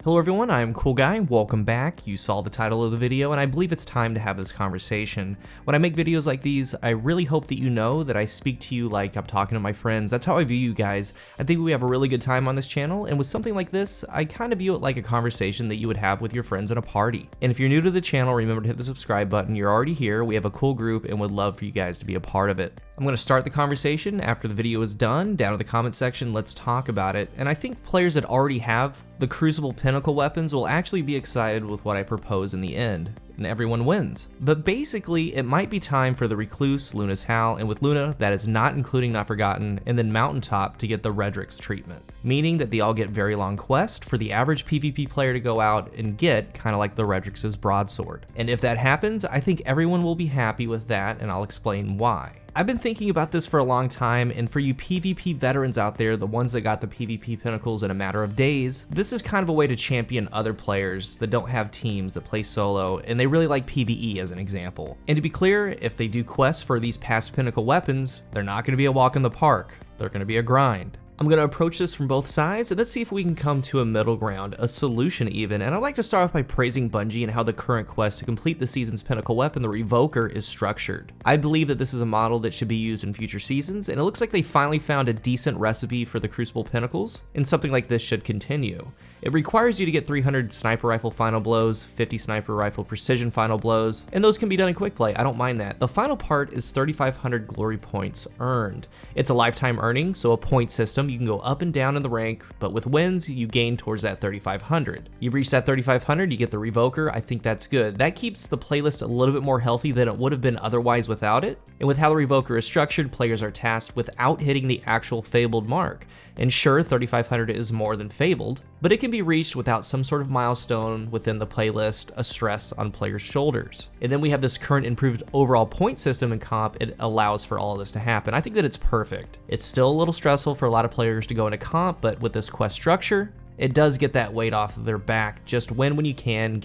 Hello everyone, I'm CoolGuy, welcome back. You saw the title of the video and I believe it's time to have this conversation. When I make videos like these, I really hope that you know that I speak to you like I'm talking to my friends. That's how I view you guys. I think we have a really good time on this channel, and with something like this, I kind of view it like a conversation that you would have with your friends at a party. And if you're new to the channel, remember to hit the subscribe button. You're already here, we have a cool group and would love for you guys to be a part of it. I'm going to start the conversation after the video is done. Down in the comment section, let's talk about it. And I think players that already have the Crucible Pinnacle weapons will actually be excited with what I propose in the end, and everyone wins. But basically, it might be time for the Recluse, Luna's Howl, and with Luna, that is not including Not Forgotten, and then Mountaintop to get the Redrix treatment. Meaning that they all get very long quests for the average PvP player to go out and get, kind of like the Redrix's Broadsword. And if that happens, I think everyone will be happy with that, and I'll explain why. I've been thinking about this for a long time, and for you PvP veterans out there, the ones that got the PvP Pinnacles in a matter of days, this is kind of a way to champion other players that don't have teams that play solo, and they really like PvE as an example. And to be clear, if they do quests for these past Pinnacle weapons, they're not going to be a walk in the park, they're going to be a grind. I'm going to approach this from both sides, and let's see if we can come to a middle ground, a solution even, and I'd like to start off by praising Bungie and how the current quest to complete the season's Pinnacle weapon, the Revoker, is structured. I believe that this is a model that should be used in future seasons, and it looks like they finally found a decent recipe for the Crucible Pinnacles, and something like this should continue. It requires you to get 300 sniper rifle final blows, 50 sniper rifle precision final blows, and those can be done in quickplay. I don't mind that. The final part is 3,500 glory points earned. It's a lifetime earning, so a point system. You can go up and down in the rank, but with wins, you gain towards that 3,500. You reach that 3,500, you get the Revoker. I think that's good. That keeps the playlist a little bit more healthy than it would have been otherwise without it. And with how the Revoker is structured, players are tasked without hitting the actual fabled mark. And sure, 3,500 is more than fabled, but it can be reached without some sort of milestone within the playlist, a stress on players' shoulders. And then we have this current improved overall point system in comp. It allows for all of this to happen. I think that it's perfect. It's still a little stressful for a lot of players to go into comp, but with this quest structure, it does get that weight off of their back. Just win when you can,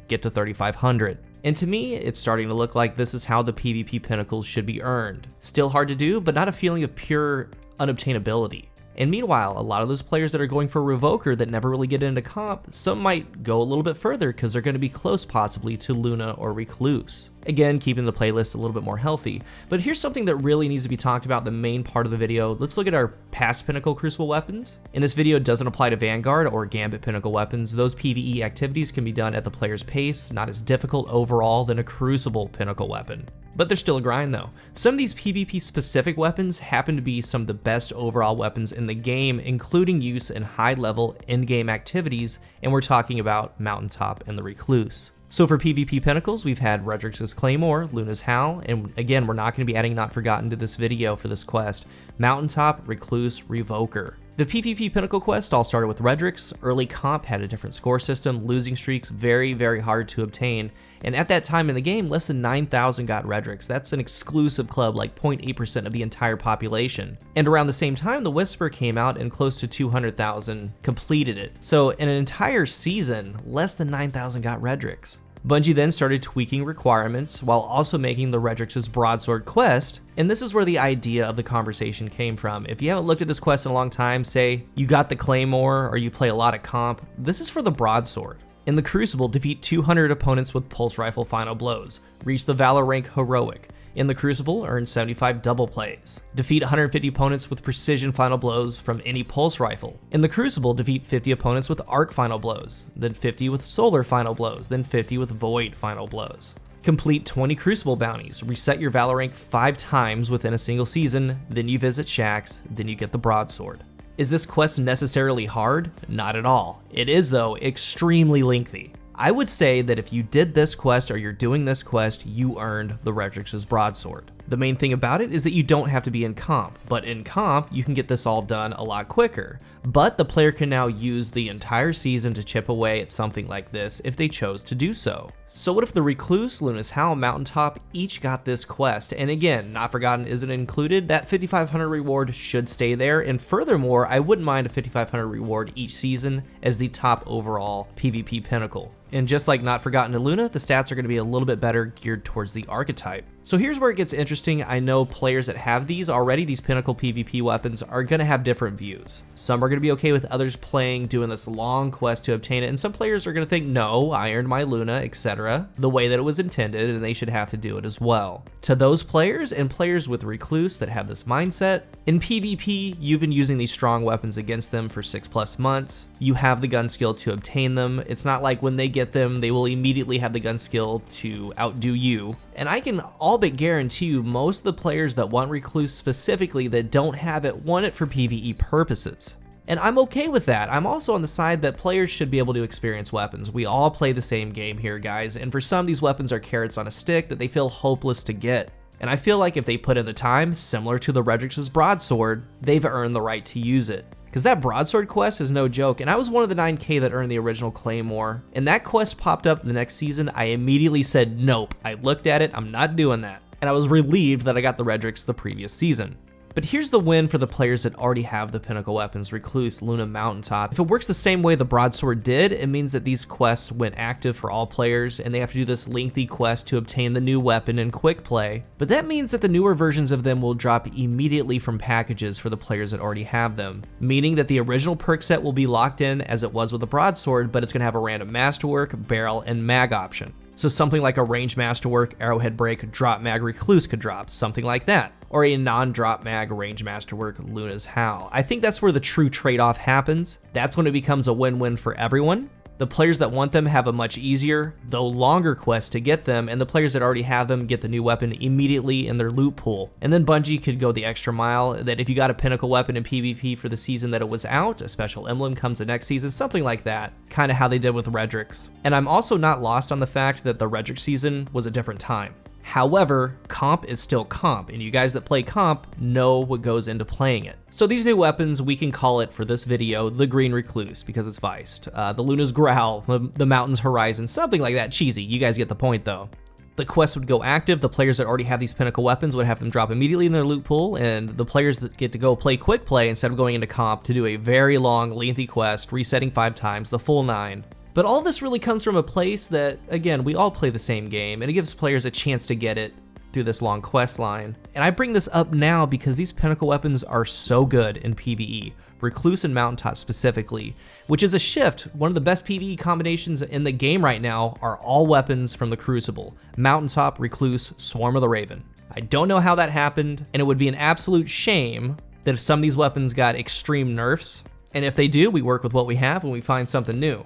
get to 3,500. And to me, it's starting to look like this is how the PvP Pinnacles should be earned. Still hard to do, but not a feeling of pure unobtainability. And meanwhile, a lot of those players that are going for Revoker that never really get into comp, some might go a little bit further because they're going to be close possibly to Luna or Recluse. Again, keeping the playlist a little bit more healthy. But here's something that really needs to be talked about, the main part of the video. Let's look at our past Pinnacle Crucible weapons. And this video doesn't apply to Vanguard or Gambit Pinnacle weapons. Those PvE activities can be done at the player's pace, not as difficult overall than a Crucible Pinnacle weapon. But they're still a grind though. Some of these PvP specific weapons happen to be some of the best overall weapons in the game, including use in high level in-game activities, and we're talking about Mountaintop and the Recluse. So for PvP Pinnacles, we've had Redrix's Claymore, Luna's Howl, and again, we're not going to be adding Not Forgotten to this video for this quest. Mountaintop, Recluse, Revoker. The PvP Pinnacle quest all started with Redrix. Early comp had a different score system, losing streaks very, very hard to obtain, and at that time in the game, less than 9,000 got Redrix. That's an exclusive club, like 0.8% of the entire population. And around the same time, the Whisper came out and close to 200,000 completed it. So in an entire season, less than 9,000 got Redrix. Bungie then started tweaking requirements while also making the Redrix's Broadsword Quest, and this is where the idea of the conversation came from. If you haven't looked at this quest in a long time, say you got the Claymore or you play a lot of comp, this is for the Broadsword. In the Crucible, defeat 200 opponents with pulse rifle final blows. Reach the Valor rank Heroic. In the Crucible, earn 75 double plays. Defeat 150 opponents with precision final blows from any pulse rifle. In the Crucible, defeat 50 opponents with arc final blows, then 50 with solar final blows, then 50 with void final blows. Complete 20 Crucible bounties, reset your Valor rank 5 times within a single season, then you visit Shaxx, then you get the Broadsword. Is this quest necessarily hard? Not at all. It is though extremely lengthy. I would say that if you did this quest or you're doing this quest, you earned the Redrix's Broadsword. The main thing about it is that you don't have to be in comp, but in comp, you can get this all done a lot quicker. But the player can now use the entire season to chip away at something like this if they chose to do so. So what if the Recluse, Luna's Howl, Mountaintop each got this quest? And again, Not Forgotten isn't included. That 5,500 reward should stay there, and furthermore, I wouldn't mind a 5,500 reward each season as the top overall PvP Pinnacle. And just like Not Forgotten to Luna, the stats are going to be a little bit better geared towards the archetype. So here's where it gets interesting. I know players that have these already, these Pinnacle PvP weapons, are going to have different views. Some are going to be okay with others doing this long quest to obtain it, and some players are going to think, no, I earned my Luna, etc., the way that it was intended, and they should have to do it as well. To those players, and players with recluse that have this mindset, in PvP, you've been using these strong weapons against them for 6+ months. You have the gun skill to obtain them. It's not like when they get them, they will immediately have the gun skill to outdo you. And I can all but guarantee you most of the players that want recluse specifically that don't have it want it for PvE purposes. And I'm okay with that. I'm also on the side that players should be able to experience weapons. We all play the same game here, guys, and for some these weapons are carrots on a stick that they feel hopeless to get. And I feel like if they put in the time, similar to the Redrix's Broadsword, they've earned the right to use it. Because that Broadsword Quest is no joke, and I was one of the 9K that earned the original Claymore, and that quest popped up the next season. I immediately said nope. I looked at it, I'm not doing that. And I was relieved that I got the Redrix the previous season. But here's the win for the players that already have the Pinnacle weapons, Recluse, Luna, Mountaintop. If it works the same way the Broadsword did, it means that these quests went active for all players and they have to do this lengthy quest to obtain the new weapon in quick play. But that means that the newer versions of them will drop immediately from packages for the players that already have them, meaning that the original perk set will be locked in as it was with the Broadsword, but it's going to have a random masterwork, barrel, and mag option. So something like a range masterwork, arrowhead break, drop mag recluse could drop, something like that. Or a non-drop mag range masterwork, Luna's Howl. I think that's where the true trade-off happens. That's when it becomes a win-win for everyone. The players that want them have a much easier, though longer quest to get them, and the players that already have them get the new weapon immediately in their loot pool. And then Bungie could go the extra mile that if you got a Pinnacle weapon in PvP for the season that it was out, a special emblem comes the next season, something like that. Kind of how they did with Redrix. And I'm also not lost on the fact that the Redrix season was a different time. However, comp is still comp, and you guys that play comp know what goes into playing it. So these new weapons, we can call it for this video, the Green Recluse, because it's viced. The Luna's Growl, the Mountain's Horizon, something like that, cheesy. You guys get the point though. The quest would go active, the players that already have these Pinnacle weapons would have them drop immediately in their loot pool, and the players that get to go play quick play instead of going into comp to do a very long, lengthy quest, resetting 5 times, the full 9. But all this really comes from a place that, again, we all play the same game, and it gives players a chance to get it through this long quest line. And I bring this up now because these Pinnacle weapons are so good in PvE, Recluse and Mountaintop specifically, which is a shift. One of the best PvE combinations in the game right now are all weapons from the Crucible, Mountaintop, Recluse, Swarm of the Raven. I don't know how that happened, and it would be an absolute shame that if some of these weapons got extreme nerfs, and if they do, we work with what we have and we find something new.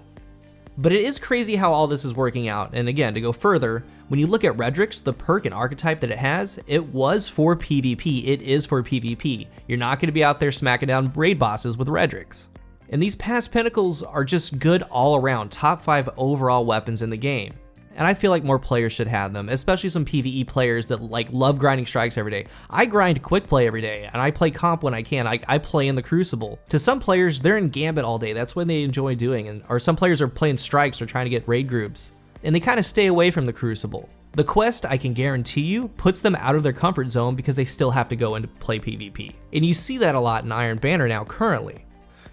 But it is crazy how all this is working out, and again, to go further, when you look at Redrix, the perk and archetype that it has, it was for PvP, it is for PvP. You're not going to be out there smacking down raid bosses with Redrix. And these past Pinnacles are just good all around, top 5 overall weapons in the game. And I feel like more players should have them, especially some PvE players that love grinding strikes every day. I grind quick play every day, and I play comp when I can. I play in the Crucible. To some players, they're in Gambit all day. That's what they enjoy doing. Or some players are playing strikes or trying to get raid groups. And they kind of stay away from the Crucible. The quest, I can guarantee you, puts them out of their comfort zone because they still have to go and play PvP. And you see that a lot in Iron Banner now currently.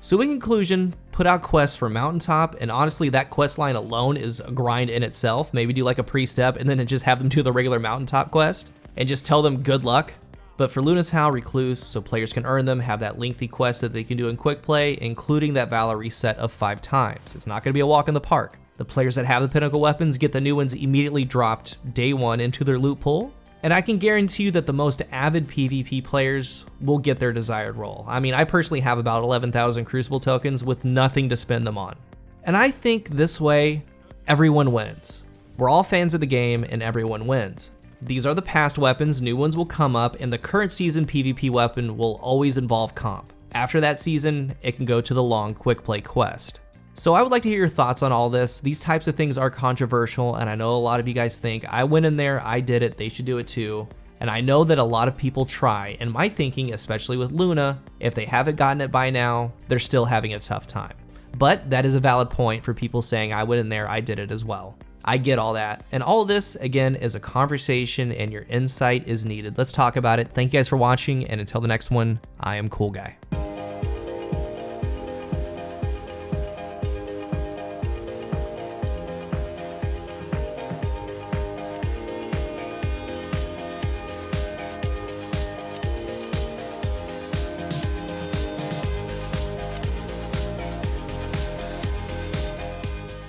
So in conclusion, put out quests for Mountaintop, and honestly that quest line alone is a grind in itself. Maybe do like a pre-step and then just have them do the regular Mountaintop quest and just tell them good luck. But for Luna's Howl, Recluse, so players can earn them, have that lengthy quest that they can do in quick play, including that Valor reset of 5 times. It's not going to be a walk in the park. The players that have the Pinnacle weapons get the new ones immediately dropped day 1 into their loot pool. And I can guarantee you that the most avid PvP players will get their desired role. I mean, I personally have about 11,000 Crucible tokens with nothing to spend them on. And I think this way, everyone wins. We're all fans of the game and everyone wins. These are the past weapons, new ones will come up, and the current season PvP weapon will always involve comp. After that season, it can go to the long quick play quest. So I would like to hear your thoughts on all this. These types of things are controversial, and I know a lot of you guys think, I went in there, I did it, they should do it too. And I know that a lot of people try, and my thinking, especially with Luna, if they haven't gotten it by now, they're still having a tough time. But that is a valid point for people saying, I went in there, I did it as well. I get all that. And all of this, again, is a conversation, and your insight is needed. Let's talk about it. Thank you guys for watching, and until the next one, I am CoolGuy.